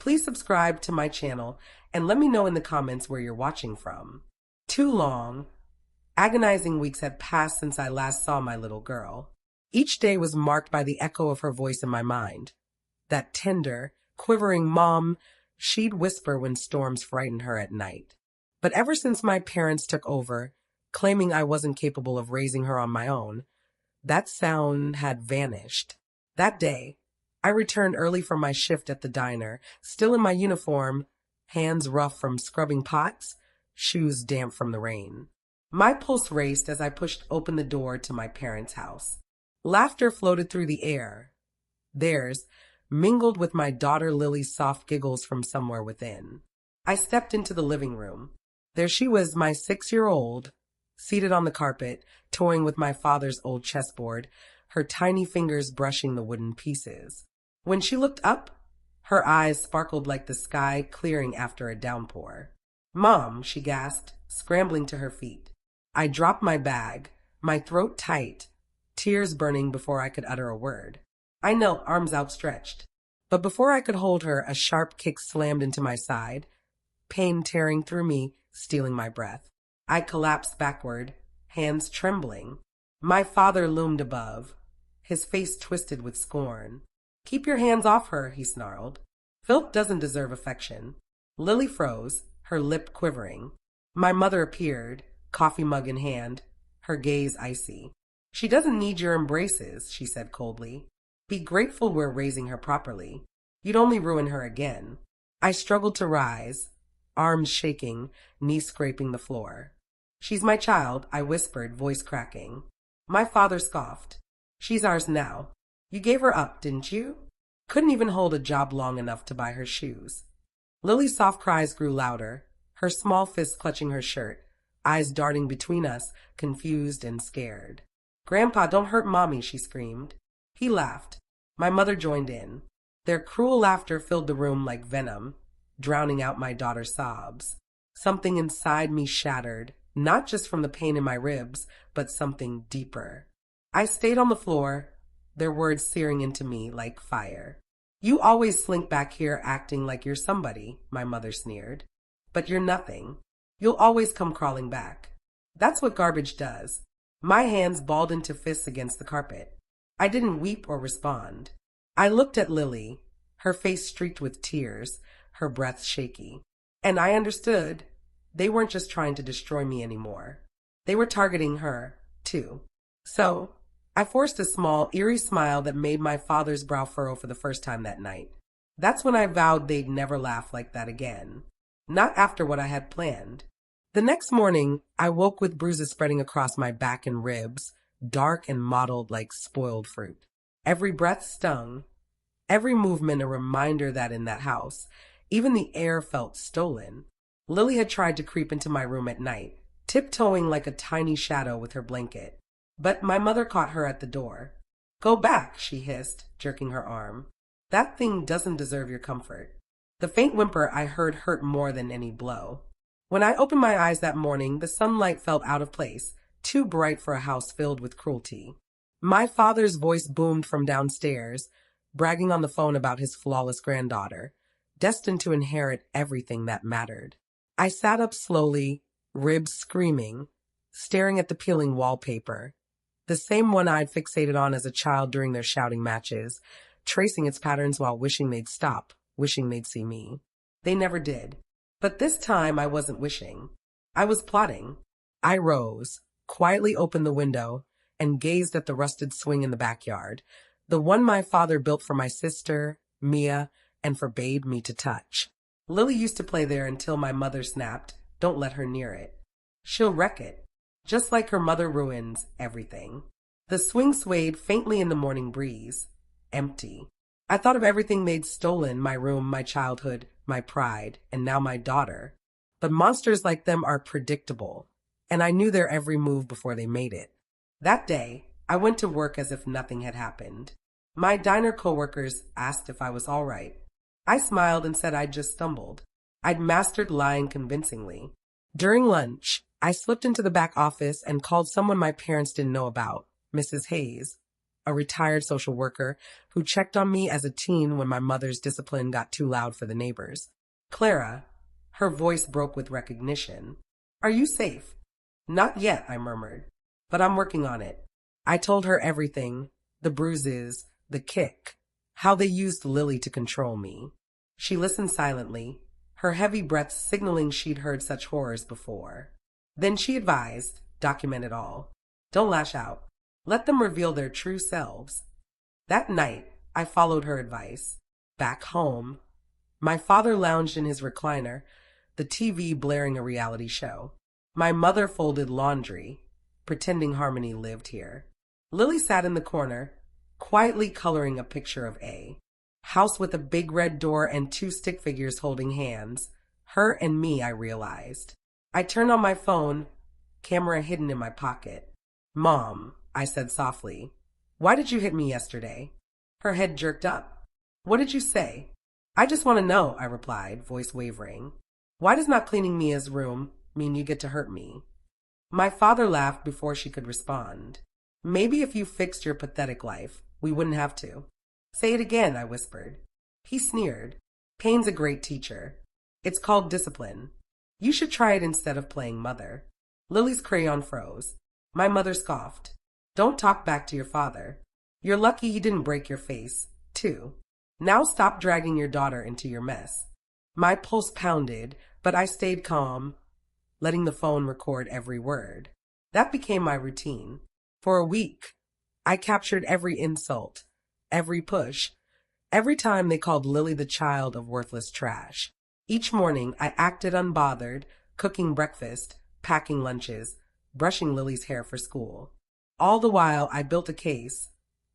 Please subscribe to my channel and let me know in the comments where you're watching from. Too long, agonizing weeks had passed since I last saw my little girl. Each day was marked by the echo of her voice in my mind. That tender, quivering "Mom" she'd whisper when storms frightened her at night. But ever since my parents took over, claiming I wasn't capable of raising her on my own, that sound had vanished. That day, I returned early from my shift at the diner, still in my uniform, hands rough from scrubbing pots, shoes damp from the rain. My pulse raced as I pushed open the door to my parents' house. Laughter floated through the air. Theirs mingled with my daughter Lily's soft giggles from somewhere within. I stepped into the living room. There she was, my 6-year-old, seated on the carpet, toying with my father's old chessboard, her tiny fingers brushing the wooden pieces. When she looked up, her eyes sparkled like the sky clearing after a downpour. "Mom," she gasped, scrambling to her feet. I dropped my bag, my throat tight, tears burning before I could utter a word. I knelt, arms outstretched. But before I could hold her, a sharp kick slammed into my side, pain tearing through me, stealing my breath. I collapsed backward, hands trembling. My father loomed above, his face twisted with scorn. "Keep your hands off her," he snarled. "Filth doesn't deserve affection." Lily froze, her lip quivering. My mother appeared, coffee mug in hand, her gaze icy. "She doesn't need your embraces," she said coldly. "Be grateful we're raising her properly. You'd only ruin her again." I struggled to rise, arms shaking, knees scraping the floor. "She's my child," I whispered, voice cracking. My father scoffed. "She's ours now. You gave her up, didn't you? Couldn't even hold a job long enough to buy her shoes." Lily's soft cries grew louder, her small fists clutching her shirt, eyes darting between us, confused and scared. "Grandpa, don't hurt Mommy," she screamed. He laughed. My mother joined in. Their cruel laughter filled the room like venom, drowning out my daughter's sobs. Something inside me shattered, not just from the pain in my ribs, but something deeper. I stayed on the floor, their words searing into me like fire. "You always slink back here acting like you're somebody," my mother sneered. "But you're nothing. You'll always come crawling back. That's what garbage does." My hands balled into fists against the carpet. I didn't weep or respond. I looked at Lily, her face streaked with tears, her breath shaky. And I understood. They weren't just trying to destroy me anymore. They were targeting her, too. So, I forced a small, eerie smile that made my father's brow furrow for the first time that night. That's when I vowed they'd never laugh like that again. Not after what I had planned. The next morning, I woke with bruises spreading across my back and ribs, dark and mottled like spoiled fruit. Every breath stung, every movement a reminder that in that house, even the air felt stolen. Lily had tried to creep into my room at night, tiptoeing like a tiny shadow with her blanket. But my mother caught her at the door. "Go back," she hissed, jerking her arm. "That thing doesn't deserve your comfort." The faint whimper I heard hurt more than any blow. When I opened my eyes that morning, the sunlight felt out of place, too bright for a house filled with cruelty. My father's voice boomed from downstairs, bragging on the phone about his flawless granddaughter, destined to inherit everything that mattered. I sat up slowly, ribs screaming, staring at the peeling wallpaper, the same one I'd fixated on as a child during their shouting matches, tracing its patterns while wishing they'd stop, wishing they'd see me. They never did. But this time I wasn't wishing. I was plotting. I rose, quietly opened the window, and gazed at the rusted swing in the backyard, the one my father built for my sister, Mia, and forbade me to touch. Lily used to play there until my mother snapped, "Don't let her near it. She'll wreck it," just like her mother ruins everything. The swing swayed faintly in the morning breeze, empty. I thought of everything they'd stolen, my room, my childhood, my pride, and now my daughter. But monsters like them are predictable, and I knew their every move before they made it. That day, I went to work as if nothing had happened. My diner coworkers asked if I was all right. I smiled and said I'd just stumbled. I'd mastered lying convincingly. During lunch, I slipped into the back office and called someone my parents didn't know about, Mrs. Hayes. a retired social worker who checked on me as a teen when my mother's discipline got too loud for the neighbors. Clara, her voice broke with recognition. Are you safe? Not yet, I murmured, but I'm working on it. I told her everything, the bruises, the kick, how they used Lily to control me. She listened silently, her heavy breaths signaling she'd heard such horrors before. Then she advised, document it all. Don't lash out. Let them reveal their true selves. That night, I followed her advice. Back home, my father lounged in his recliner, the TV blaring a reality show. My mother folded laundry, pretending harmony lived here. Lily sat in the corner, quietly coloring a picture of A. House with a big red door and two stick figures holding hands. Her and me, I realized. I turned on my phone, camera hidden in my pocket. Mom, I said softly, why did you hit me yesterday? Her head jerked up. What did you say? I just want to know, I replied, voice wavering. Why does not cleaning Mia's room mean you get to hurt me? My father laughed before she could respond. Maybe if you fixed your pathetic life, we wouldn't have to. Say it again, I whispered. He sneered. Pain's a great teacher. It's called discipline. You should try it instead of playing mother. Lily's crayon froze. My mother scoffed. Don't talk back to your father. You're lucky he didn't break your face, too. Now stop dragging your daughter into your mess. My pulse pounded, but I stayed calm, letting the phone record every word. That became my routine. For a week, I captured every insult, every push, every time they called Lily the child of worthless trash. Each morning, I acted unbothered, cooking breakfast, packing lunches, brushing Lily's hair for school. All the while, I built a case,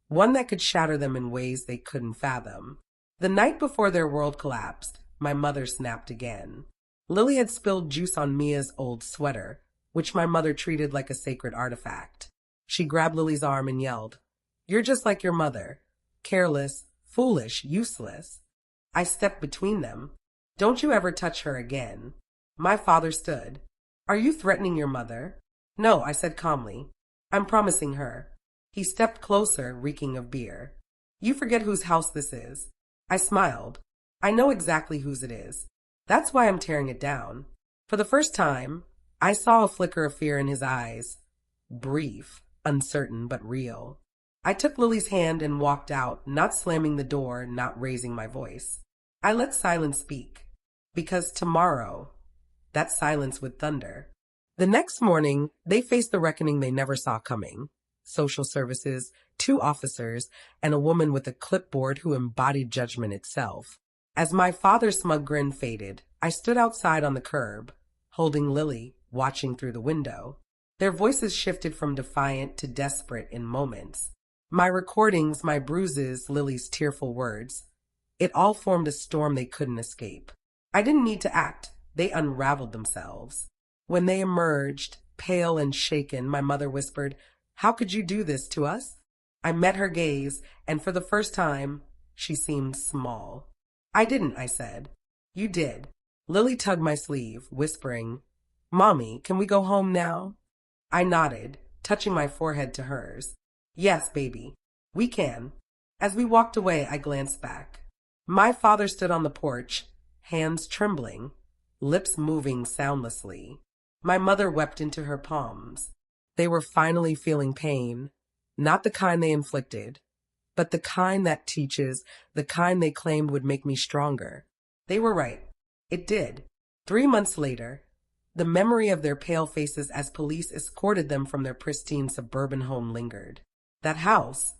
one that could shatter them in ways they couldn't fathom. The night before their world collapsed, my mother snapped again. Lily had spilled juice on Mia's old sweater, which my mother treated like a sacred artifact. She grabbed Lily's arm and yelled, "You're just like your mother. Careless, foolish, useless." I stepped between them. "Don't you ever touch her again." My father stood. "Are you threatening your mother?" "No," I said calmly. "I'm promising her." He stepped closer, reeking of beer. "You forget whose house this is." I smiled. "I know exactly whose it is. That's why I'm tearing it down." For the first time, I saw a flicker of fear in his eyes. Brief, uncertain, but real. I took Lily's hand and walked out, not slamming the door, not raising my voice. I let silence speak, because tomorrow, that silence would thunder. The next morning, they faced the reckoning they never saw coming. Social services, 2 officers, and a woman with a clipboard who embodied judgment itself. As my father's smug grin faded, I stood outside on the curb, holding Lily, watching through the window. Their voices shifted from defiant to desperate in moments. My recordings, my bruises, Lily's tearful words. It all formed a storm they couldn't escape. I didn't need to act. They unraveled themselves. When they emerged, pale and shaken, my mother whispered, "How could you do this to us?" I met her gaze, and for the first time, she seemed small. "I didn't," I said. "You did." Lily tugged my sleeve, whispering, "Mommy, can we go home now?" I nodded, touching my forehead to hers. "Yes, baby, we can." As we walked away, I glanced back. My father stood on the porch, hands trembling, lips moving soundlessly. My mother wept into her palms. They were finally feeling pain, not the kind they inflicted, but the kind that teaches, the kind they claimed would make me stronger. They were right. It did. 3 months later, the memory of their pale faces as police escorted them from their pristine suburban home lingered. That house,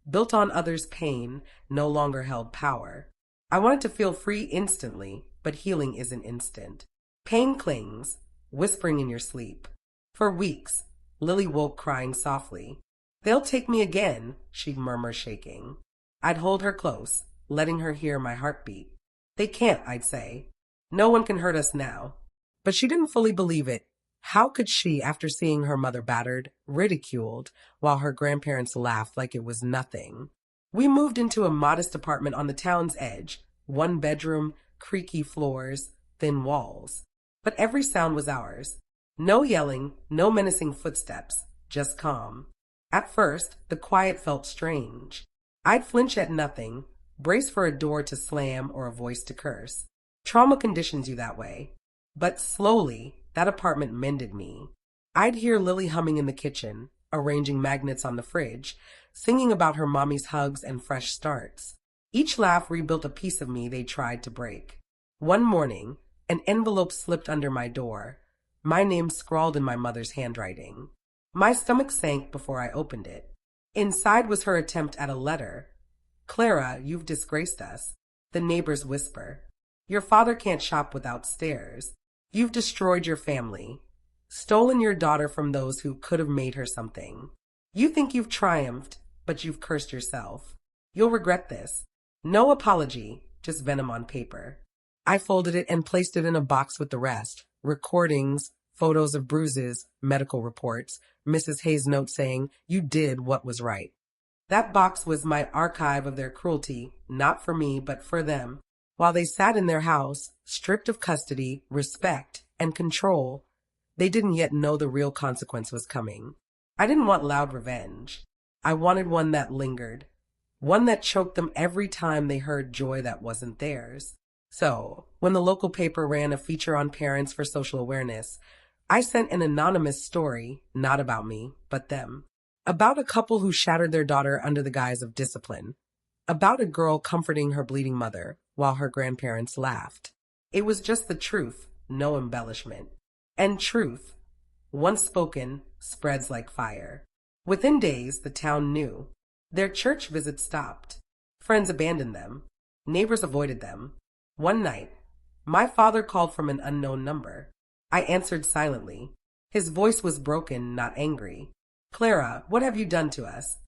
built on others' pain, no longer held power. I wanted to feel free instantly, but healing isn't instant. Pain clings, whispering in your sleep. For weeks, Lily woke crying softly. "They'll take me again," she'd murmur, shaking. I'd hold her close, letting her hear my heartbeat. "They can't," I'd say. "No one can hurt us now." But she didn't fully believe it. How could she, after seeing her mother battered, ridiculed, while her grandparents laughed like it was nothing? We moved into a modest apartment on the town's edge, 1 bedroom, creaky floors, thin walls. But every sound was ours. No yelling, no menacing footsteps, just calm. At first, the quiet felt strange. I'd flinch at nothing, brace for a door to slam or a voice to curse. Trauma conditions you that way. But slowly, that apartment mended me. I'd hear Lily humming in the kitchen, arranging magnets on the fridge, singing about her mommy's hugs and fresh starts. Each laugh rebuilt a piece of me they tried to break. One morning, an envelope slipped under my door, my name scrawled in my mother's handwriting. My stomach sank before I opened it. Inside was her attempt at a letter. "Clara, you've disgraced us," the neighbors whisper. "Your father can't shop without stairs. You've destroyed your family, stolen your daughter from those who could have made her something. You think you've triumphed, but you've cursed yourself. You'll regret this. No apology, just venom on paper." I folded it and placed it in a box with the rest. Recordings, photos of bruises, medical reports, Mrs. Hayes' note saying, "You did what was right." That box was my archive of their cruelty, not for me, but for them. While they sat in their house, stripped of custody, respect, and control, they didn't yet know the real consequence was coming. I didn't want loud revenge. I wanted one that lingered, one that choked them every time they heard joy that wasn't theirs. So, when the local paper ran a feature on parents for social awareness, I sent an anonymous story, not about me, but them. About a couple who shattered their daughter under the guise of discipline. About a girl comforting her bleeding mother while her grandparents laughed. It was just the truth, no embellishment. And truth, once spoken, spreads like fire. Within days, the town knew. Their church visits stopped. Friends abandoned them. Neighbors avoided them. One night, my father called from an unknown number. I answered silently. His voice was broken, not angry. "Clara, what have you done to us?"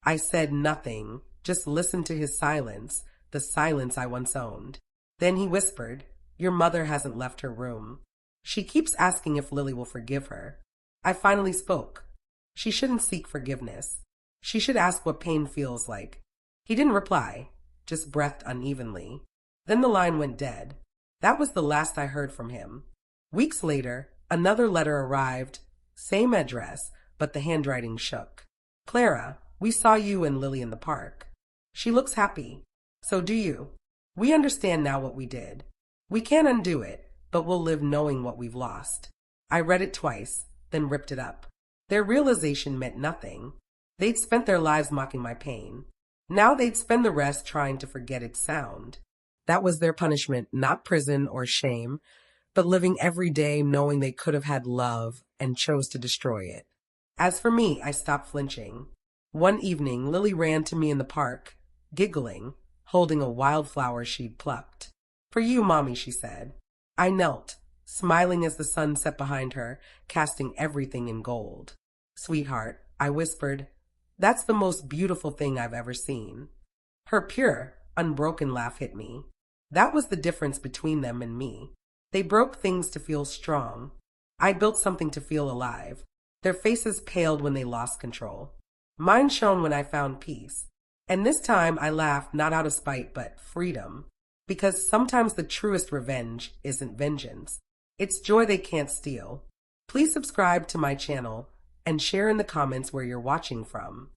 I said nothing, just listened to his silence, the silence I once owned. Then he whispered, "Your mother hasn't left her room. She keeps asking if Lily will forgive her." I finally spoke. "She shouldn't seek forgiveness. She should ask what pain feels like." He didn't reply, just breathed unevenly. Then the line went dead. That was the last I heard from him. Weeks later, another letter arrived, same address, but the handwriting shook. "Clara, we saw you and Lily in the park. She looks happy. So do you. We understand now what we did. We can't undo it, but we'll live knowing what we've lost." I read it twice, then ripped it up. Their realization meant nothing. They'd spent their lives mocking my pain. Now they'd spend the rest trying to forget its sound. That was their punishment, not prison or shame, but living every day knowing they could have had love and chose to destroy it. As for me, I stopped flinching. One evening, Lily ran to me in the park, giggling, holding a wildflower she'd plucked. "For you, Mommy," she said. I knelt, smiling as the sun set behind her, casting everything in gold. "Sweetheart," I whispered, "that's the most beautiful thing I've ever seen." Her pure, unbroken laugh hit me. That was the difference between them and me. They broke things to feel strong. I built something to feel alive. Their faces paled when they lost control. Mine shone when I found peace. And this time I laughed not out of spite, but freedom. Because sometimes the truest revenge isn't vengeance. It's joy they can't steal. Please subscribe to my channel and share in the comments where you're watching from.